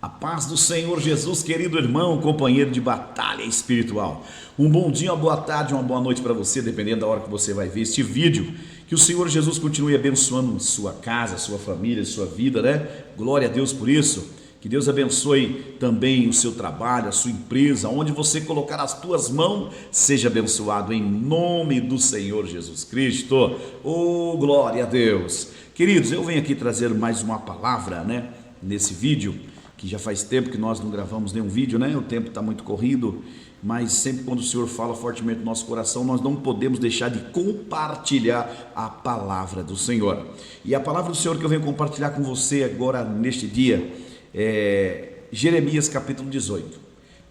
A paz do Senhor Jesus, querido irmão, companheiro de batalha espiritual. Um bom dia, uma boa tarde, uma boa noite para você, dependendo da hora que você vai ver este vídeo. Que o Senhor Jesus continue abençoando sua casa, sua família, sua vida, né? Glória a Deus por isso. Que Deus abençoe também o seu trabalho, a sua empresa, onde você colocar as tuas mãos, seja abençoado em nome do Senhor Jesus Cristo. Oh, glória a Deus. Queridos, eu venho aqui trazer mais uma palavra, né? Nesse vídeo, que já faz tempo que nós não gravamos nenhum vídeo, né? O tempo está muito corrido, mas sempre quando o Senhor fala fortemente no nosso coração, nós não podemos deixar de compartilhar a palavra do Senhor. E a palavra do Senhor que eu venho compartilhar com você agora neste dia é Jeremias capítulo 18,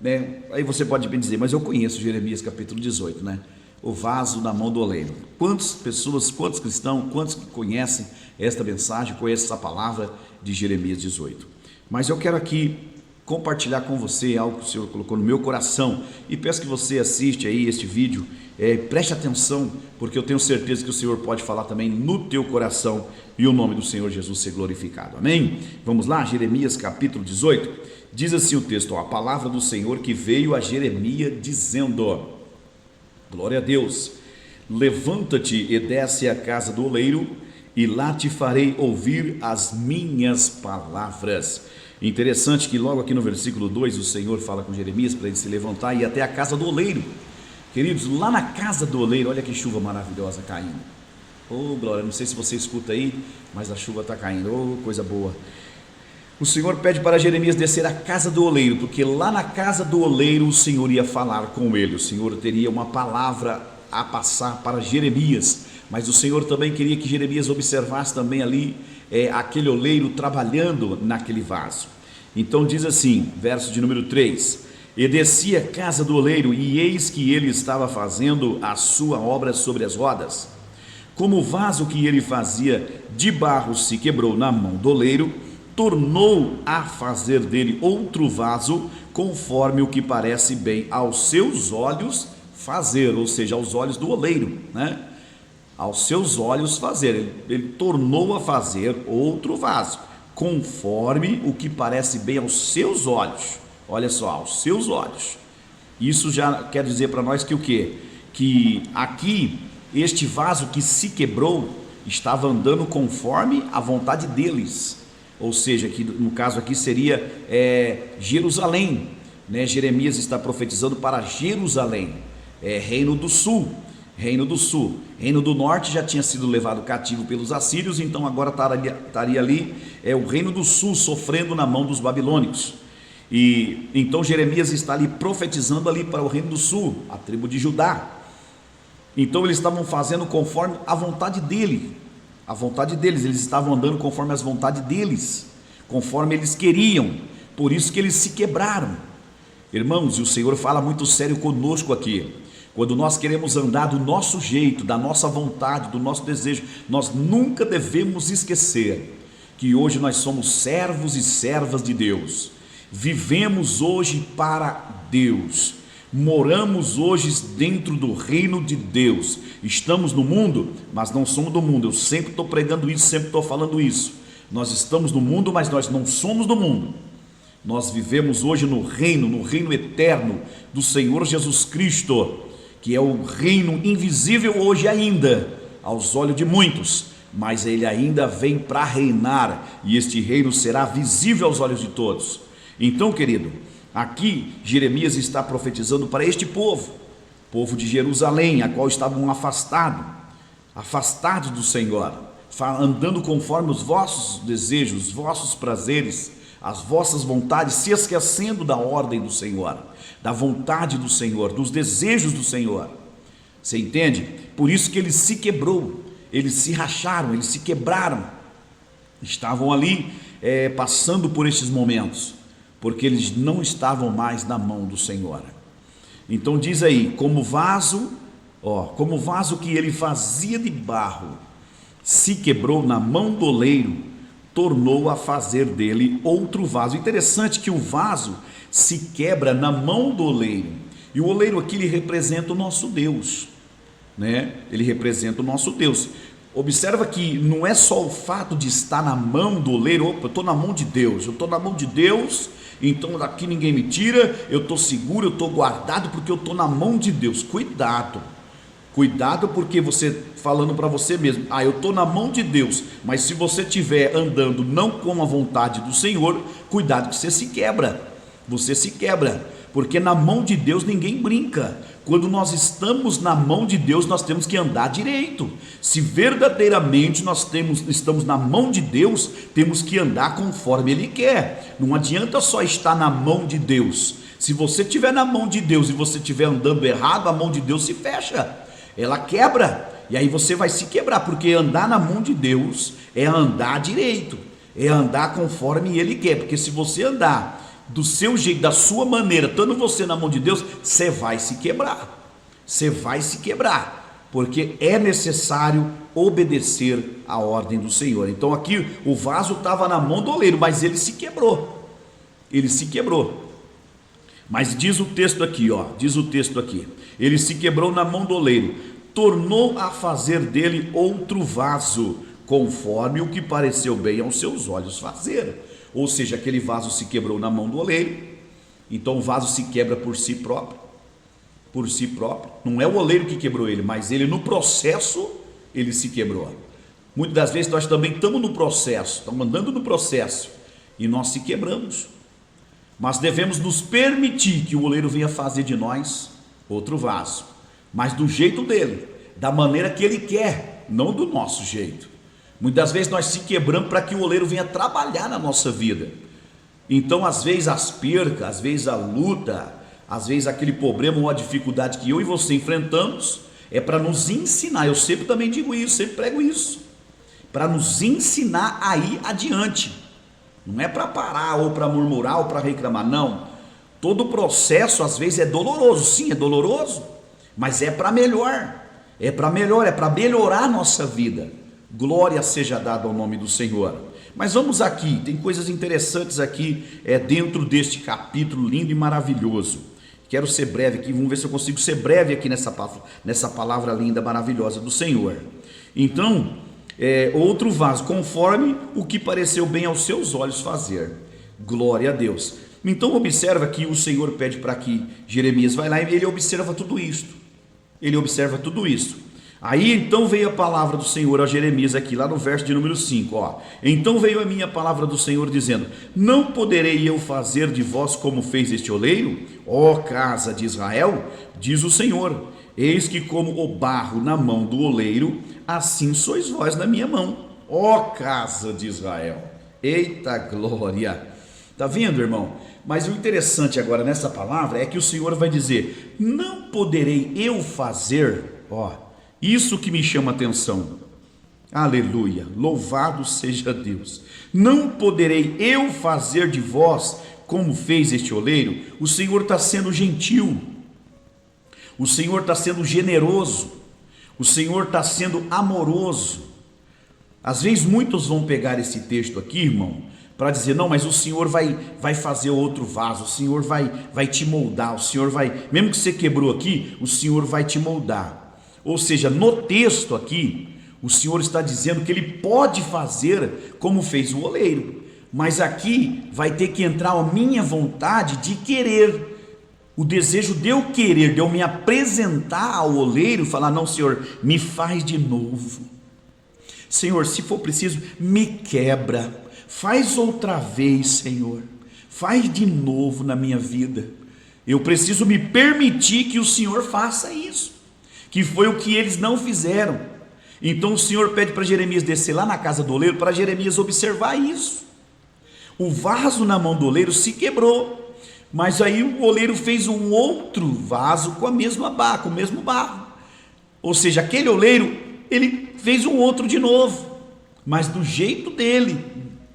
né? Aí você pode bem dizer, mas eu conheço Jeremias capítulo 18, né? O vaso na mão do oleiro. Quantas pessoas, quantos cristãos, quantos que conhecem esta mensagem, conhecem essa palavra de Jeremias 18? Mas eu quero aqui compartilhar com você algo que o Senhor colocou no meu coração e peço que você assista aí este vídeo, preste atenção, porque eu tenho certeza que o Senhor pode falar também no teu coração e o nome do Senhor Jesus ser glorificado, amém? Vamos lá, Jeremias capítulo 18, diz assim o texto, a palavra do Senhor que veio a Jeremias dizendo, glória a Deus, levanta-te e desce à casa do oleiro e lá te farei ouvir as minhas palavras. Interessante que logo aqui no versículo 2 o Senhor fala com Jeremias para ele se levantar e ir até a casa do oleiro. Queridos, lá na casa do oleiro, olha que chuva maravilhosa caindo. Oh, glória, não sei se você escuta aí, mas a chuva está caindo, oh, coisa boa. O Senhor pede para Jeremias descer à casa do oleiro, porque lá na casa do oleiro o Senhor ia falar com ele. O Senhor teria uma palavra a passar para Jeremias, mas o Senhor também queria que Jeremias observasse também ali aquele oleiro trabalhando naquele vaso. Então diz assim, verso de número 3, e desci à casa do oleiro, e eis que ele estava fazendo a sua obra sobre as rodas. Como o vaso que ele fazia de barro se quebrou na mão do oleiro, tornou a fazer dele outro vaso, conforme o que parece bem aos seus olhos fazer, ou seja, aos olhos do oleiro, né? Aos seus olhos fazer, ele tornou a fazer outro vaso, conforme o que parece bem aos seus olhos, olha só, aos seus olhos. Isso já quer dizer para nós que o quê? Que aqui, este vaso que se quebrou, estava andando conforme a vontade deles, ou seja, que no caso aqui seria Jerusalém, né? Jeremias está profetizando para Jerusalém, reino do sul. Reino do sul, reino do norte já tinha sido levado cativo pelos assírios, então agora estaria ali o reino do sul sofrendo na mão dos babilônicos. E então Jeremias está ali profetizando ali para o reino do sul, a tribo de Judá. Então eles estavam fazendo conforme a vontade dele, a vontade deles, eles estavam andando conforme as vontades deles, conforme eles queriam, por isso que eles se quebraram. Irmãos, e o Senhor fala muito sério conosco aqui. Quando nós queremos andar do nosso jeito, da nossa vontade, do nosso desejo, nós nunca devemos esquecer que hoje nós somos servos e servas de Deus. Vivemos hoje para Deus. Moramos hoje dentro do reino de Deus. Estamos no mundo, mas não somos do mundo. Eu sempre estou pregando isso, sempre estou falando isso. Nós estamos no mundo, mas nós não somos do mundo. Nós vivemos hoje no reino eterno do Senhor Jesus Cristo, que é o reino invisível hoje ainda, aos olhos de muitos, mas ele ainda vem para reinar, e este reino será visível aos olhos de todos. Então, querido, aqui Jeremias está profetizando para este povo de Jerusalém, a qual estavam afastados do Senhor, andando conforme os vossos desejos, os vossos prazeres, as vossas vontades, se esquecendo da ordem do Senhor, da vontade do Senhor, dos desejos do Senhor. Você entende? Por isso que ele se quebrou, eles se racharam, eles se quebraram, estavam ali passando por estes momentos, porque eles não estavam mais na mão do Senhor. Então diz aí, como vaso que ele fazia de barro se quebrou na mão do oleiro, tornou a fazer dele outro vaso. Interessante que o vaso se quebra na mão do oleiro, e o oleiro aqui ele representa o nosso Deus, né? Ele representa o nosso Deus. Observa que não é só o fato de estar na mão do oleiro. Opa, eu estou na mão de Deus, eu estou na mão de Deus, então daqui ninguém me tira, eu estou seguro, eu estou guardado porque eu estou na mão de Deus. Cuidado, porque você falando para você mesmo, eu estou na mão de Deus, mas se você estiver andando não com a vontade do Senhor, cuidado que você se quebra, porque na mão de Deus ninguém brinca. Quando nós estamos na mão de Deus, nós temos que andar direito. Se verdadeiramente estamos na mão de Deus, temos que andar conforme Ele quer. Não adianta só estar na mão de Deus. Se você estiver na mão de Deus e você estiver andando errado, a mão de Deus se fecha, ela quebra, e aí você vai se quebrar, porque andar na mão de Deus é andar direito, é andar conforme Ele quer. Porque se você andar do seu jeito, da sua maneira, estando você na mão de Deus, você vai se quebrar, porque é necessário obedecer a ordem do Senhor. Então aqui o vaso estava na mão do oleiro, mas ele se quebrou, mas diz o texto aqui, ele se quebrou na mão do oleiro, tornou a fazer dele outro vaso, conforme o que pareceu bem aos seus olhos fazer. Ou seja, aquele vaso se quebrou na mão do oleiro, então o vaso se quebra por si próprio, não é o oleiro que quebrou ele, mas ele no processo, ele se quebrou. Muitas das vezes nós também estamos no processo, estamos andando no processo, e nós se quebramos, mas devemos nos permitir que o oleiro venha fazer de nós outro vaso, mas do jeito dele, da maneira que ele quer, não do nosso jeito. Muitas vezes nós se quebramos para que o oleiro venha trabalhar na nossa vida. Então às vezes as percas, às vezes a luta, às vezes aquele problema ou a dificuldade que eu e você enfrentamos, é para nos ensinar. Eu sempre também digo isso, sempre prego isso, para nos ensinar a ir adiante. Não é para parar ou para murmurar ou para reclamar, não. Todo o processo às vezes é doloroso, sim, é doloroso, mas é para melhor, é para melhorar a nossa vida. Glória seja dada ao nome do Senhor. Mas vamos aqui, tem coisas interessantes aqui dentro deste capítulo lindo e maravilhoso. Quero ser breve aqui, vamos ver se eu consigo ser breve aqui nessa palavra linda, maravilhosa do Senhor. Então, outro vaso, conforme o que pareceu bem aos seus olhos fazer. Glória a Deus. Então observa que o Senhor pede para que Jeremias vá lá e ele observa tudo isso. Aí então veio a palavra do Senhor a Jeremias aqui, lá no verso de número 5, Então veio a minha palavra do Senhor dizendo, não poderei eu fazer de vós como fez este oleiro, ó casa de Israel, diz o Senhor, eis que como o barro na mão do oleiro, assim sois vós na minha mão, ó casa de Israel. Eita glória! Está vendo, irmão? Mas o interessante agora nessa palavra é que o Senhor vai dizer, não poderei eu fazer, isso que me chama a atenção, aleluia, louvado seja Deus, não poderei eu fazer de vós como fez este oleiro. O Senhor está sendo gentil, o Senhor está sendo generoso, o Senhor está sendo amoroso. Às vezes muitos vão pegar esse texto aqui, irmão, para dizer, não, mas o Senhor vai fazer outro vaso, o Senhor vai te moldar, o Senhor vai, mesmo que você quebrou aqui, o Senhor vai te moldar. Ou seja, no texto aqui, o Senhor está dizendo que Ele pode fazer como fez o oleiro, mas aqui vai ter que entrar a minha vontade de querer, o desejo de eu querer, de eu me apresentar ao oleiro e falar, não Senhor, me faz de novo, Senhor, se for preciso, me quebra, faz outra vez Senhor, faz de novo na minha vida, eu preciso me permitir que o Senhor faça isso, que foi o que eles não fizeram. Então o Senhor pede para Jeremias descer lá na casa do oleiro, para Jeremias observar isso. O vaso na mão do oleiro se quebrou, mas aí o oleiro fez um outro vaso com a mesma barra, com o mesmo barro. Ou seja, aquele oleiro, ele fez um outro de novo, mas do jeito dele,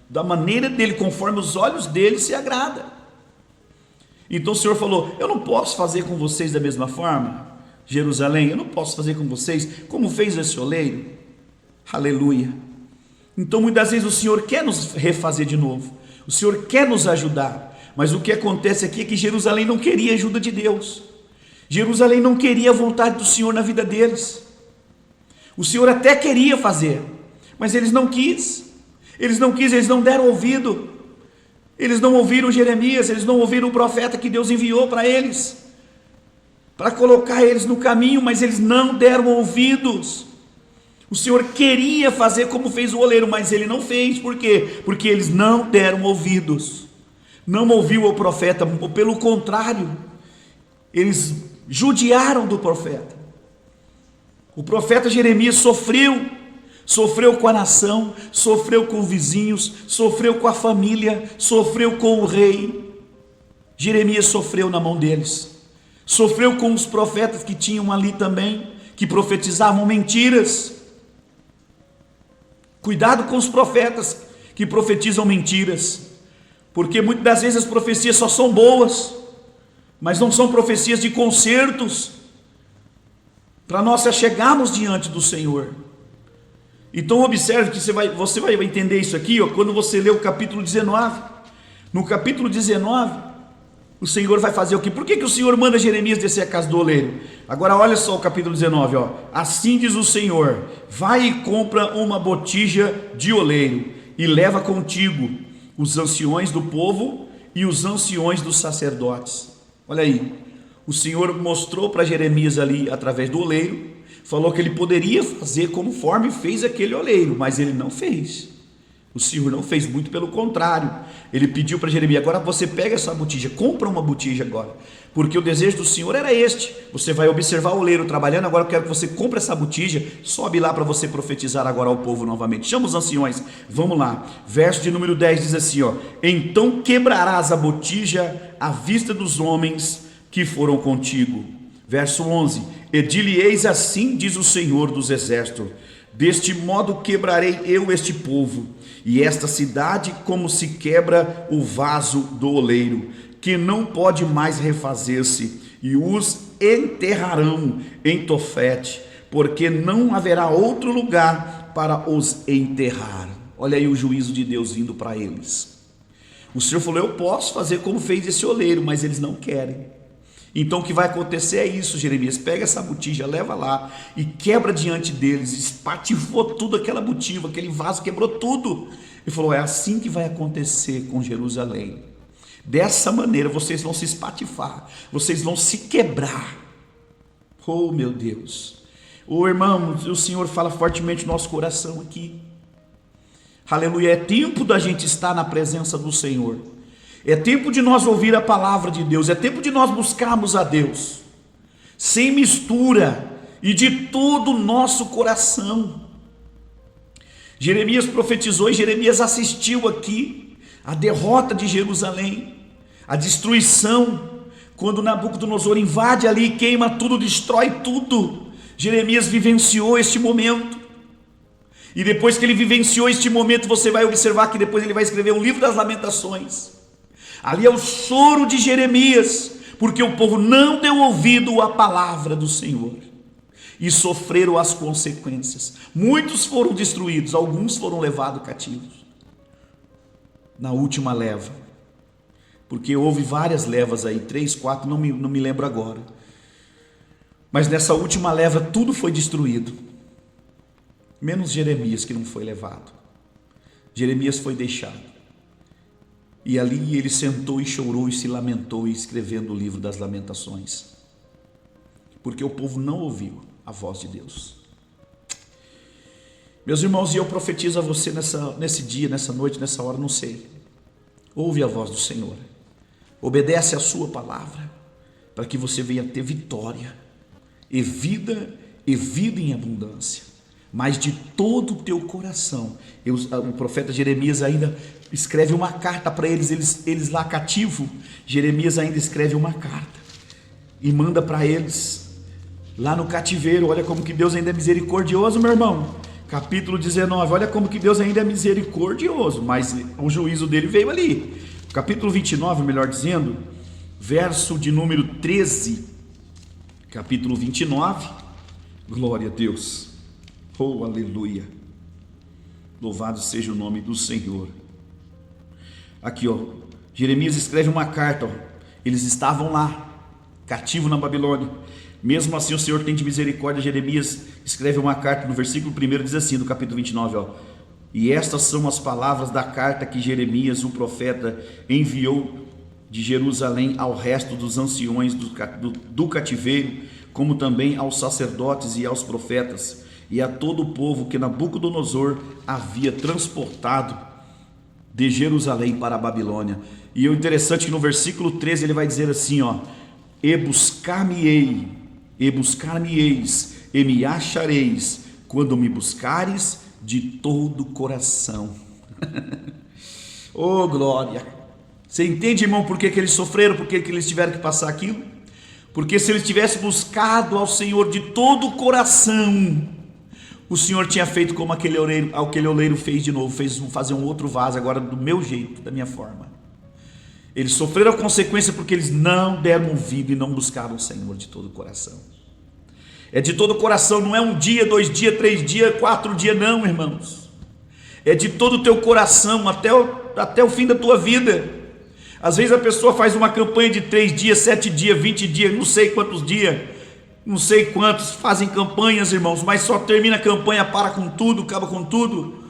da maneira dele, conforme os olhos dele se agrada. Então o Senhor falou, eu não posso fazer com vocês da mesma forma, Jerusalém, eu não posso fazer com vocês como fez esse oleiro, aleluia. Então muitas vezes o Senhor quer nos refazer de novo, o Senhor quer nos ajudar, mas o que acontece aqui é que Jerusalém não queria a ajuda de Deus, Jerusalém não queria a vontade do Senhor na vida deles. O Senhor até queria fazer, mas eles não eles não deram ouvido, eles não ouviram Jeremias, eles não ouviram o profeta que Deus enviou para eles, para colocar eles no caminho, mas eles não deram ouvidos. O Senhor queria fazer como fez o oleiro, mas ele não fez. Por quê? Porque eles não deram ouvidos, não ouviu o profeta, pelo contrário, eles judiaram do profeta. O profeta Jeremias sofreu com a nação, sofreu com vizinhos, sofreu com a família, sofreu com o rei. Jeremias sofreu na mão deles, sofreu com os profetas que tinham ali também, que profetizavam mentiras. Cuidado com os profetas que profetizam mentiras, porque muitas das vezes as profecias só são boas, mas não são profecias de consertos, para nós chegarmos diante do Senhor. Então observe que você vai entender isso aqui, quando você lê o capítulo 19. No capítulo 19, o Senhor vai fazer o quê? Por que o Senhor manda Jeremias descer a casa do oleiro? Agora olha só o capítulo 19, assim diz o Senhor: vai e compra uma botija de oleiro, e leva contigo os anciões do povo e os anciões dos sacerdotes. Olha aí, o Senhor mostrou para Jeremias ali, através do oleiro, falou que ele poderia fazer conforme fez aquele oleiro, mas ele não fez. O Senhor não fez, muito pelo contrário. Ele pediu para Jeremias: agora você pega essa botija, compra uma botija agora, porque o desejo do Senhor era este. Você vai observar o oleiro trabalhando, agora eu quero que você compre essa botija, sobe lá para você profetizar agora ao povo novamente. Chama os anciões, vamos lá. Verso de número 10 diz assim: então quebrarás a botija à vista dos homens que foram contigo. Verso 11: e dir-lhe-eis assim diz o Senhor dos exércitos: deste modo quebrarei eu este povo e esta cidade, como se quebra o vaso do oleiro, que não pode mais refazer-se, e os enterrarão em Tofete, porque não haverá outro lugar para os enterrar. Olha aí o juízo de Deus vindo para eles. O Senhor falou: eu posso fazer como fez esse oleiro, mas eles não querem. Então o que vai acontecer é isso, Jeremias: pega essa botija, leva lá e quebra diante deles. Espatifou tudo, aquela botija, aquele vaso, quebrou tudo. Ele falou: é assim que vai acontecer com Jerusalém. Dessa maneira vocês vão se espatifar, vocês vão se quebrar. Oh meu Deus, irmão, o Senhor fala fortemente no nosso coração aqui. Aleluia, é tempo da gente estar na presença do Senhor. É tempo de nós ouvir a palavra de Deus, é tempo de nós buscarmos a Deus, sem mistura e de todo o nosso coração. Jeremias profetizou e Jeremias assistiu aqui a derrota de Jerusalém, a destruição, quando Nabucodonosor invade ali, queima tudo, destrói tudo. Jeremias vivenciou este momento, e depois que ele vivenciou este momento, você vai observar que depois ele vai escrever o livro das Lamentações. Ali é o choro de Jeremias, porque o povo não deu ouvido à palavra do Senhor e sofreram as consequências. Muitos foram destruídos, alguns foram levados cativos na última leva, porque houve várias levas aí, 3, 4, não me lembro agora, mas nessa última leva tudo foi destruído, menos Jeremias, que não foi levado. Jeremias foi deixado. E ali ele sentou e chorou e se lamentou, escrevendo o livro das Lamentações, porque o povo não ouviu a voz de Deus. Meus irmãos, e eu profetizo a você nesse dia, nessa noite, nessa hora, não sei, ouve a voz do Senhor, obedece a sua palavra, para que você venha ter vitória e vida em abundância, mas de todo o teu coração. O profeta Jeremias ainda escreve uma carta para eles lá cativo. Jeremias ainda escreve uma carta e manda para eles lá no cativeiro. Olha como que Deus ainda é misericordioso, meu irmão. Capítulo 19, olha como que Deus ainda é misericordioso, mas o juízo dele veio ali. Capítulo 29, melhor dizendo, verso de número 13. Capítulo 29, glória a Deus. Oh, aleluia. Louvado seja o nome do Senhor. Aqui, Jeremias escreve uma carta, Eles estavam lá, cativos na Babilônia. Mesmo assim o Senhor tem de misericórdia. Jeremias escreve uma carta no versículo 1, diz assim, do capítulo 29, ó: e estas são as palavras da carta que Jeremias, o profeta, enviou de Jerusalém ao resto dos anciões do cativeiro, como também aos sacerdotes e aos profetas, e a todo o povo que Nabucodonosor havia transportado de Jerusalém para a Babilônia. E o interessante é que no versículo 13 ele vai dizer assim, ó: e buscar-me-eis, e me achareis, quando me buscares de todo o coração. Oh, glória! Você entende, irmão, por que eles sofreram, por que eles tiveram que passar aquilo? Porque se eles tivessem buscado ao Senhor de todo o coração, o Senhor tinha feito como aquele oleiro fez de novo, fez fazer um outro vaso, agora do meu jeito, da minha forma. Eles sofreram a consequência porque eles não deram ouvido e não buscaram o Senhor de todo o coração. É de todo o coração, não é um dia, 2 dias, 3 dias, 4 dias, não, irmãos. É de todo o teu coração, até o fim da tua vida. Às vezes a pessoa faz uma campanha de 3 dias, 7 dias, 20 dias, não sei quantos dias, não sei quantos fazem campanhas, irmãos, mas só termina a campanha, para com tudo, acaba com tudo.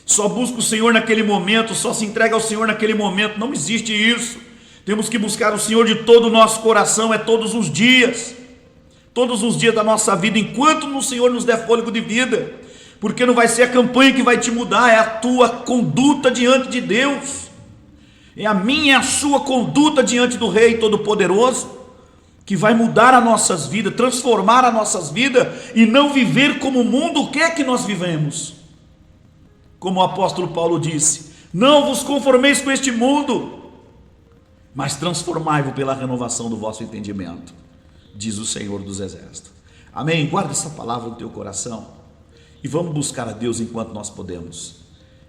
Só busca o Senhor naquele momento, só se entrega ao Senhor naquele momento. Não existe isso. Temos que buscar o Senhor de todo o nosso coração, é todos os dias da nossa vida, enquanto o Senhor nos der fôlego de vida, porque não vai ser a campanha que vai te mudar, é a tua conduta diante de Deus, é a minha e a sua conduta diante do Rei Todo-Poderoso, que vai mudar as nossas vidas, transformar as nossas vidas, e não viver como o mundo quer que nós vivemos. Como o apóstolo Paulo disse: não vos conformeis com este mundo, mas transformai-vos pela renovação do vosso entendimento, diz o Senhor dos Exércitos. Amém? Guarda essa palavra no teu coração e vamos buscar a Deus enquanto nós podemos,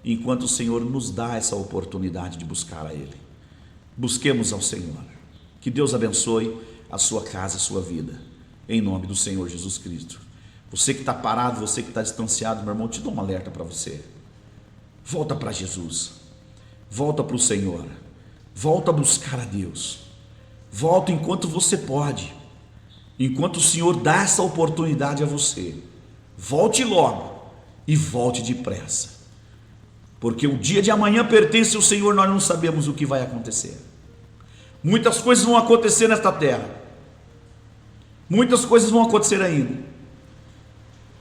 enquanto o Senhor nos dá essa oportunidade de buscar a Ele. Busquemos ao Senhor. Que Deus abençoe a sua casa, a sua vida, em nome do Senhor Jesus Cristo. Você que está parado, você que está distanciado, meu irmão, te dou um alerta para você. Volta para Jesus, volta para o Senhor, volta a buscar a Deus, volta enquanto você pode, enquanto o Senhor dá essa oportunidade a você. Volte logo e volte depressa, porque o dia de amanhã pertence ao Senhor, nós não sabemos o que vai acontecer. Muitas coisas vão acontecer nesta terra, muitas coisas vão acontecer ainda,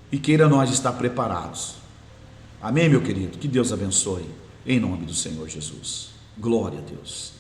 e queira nós estar preparados. Amém, meu querido? Que Deus abençoe, em nome do Senhor Jesus. Glória a Deus.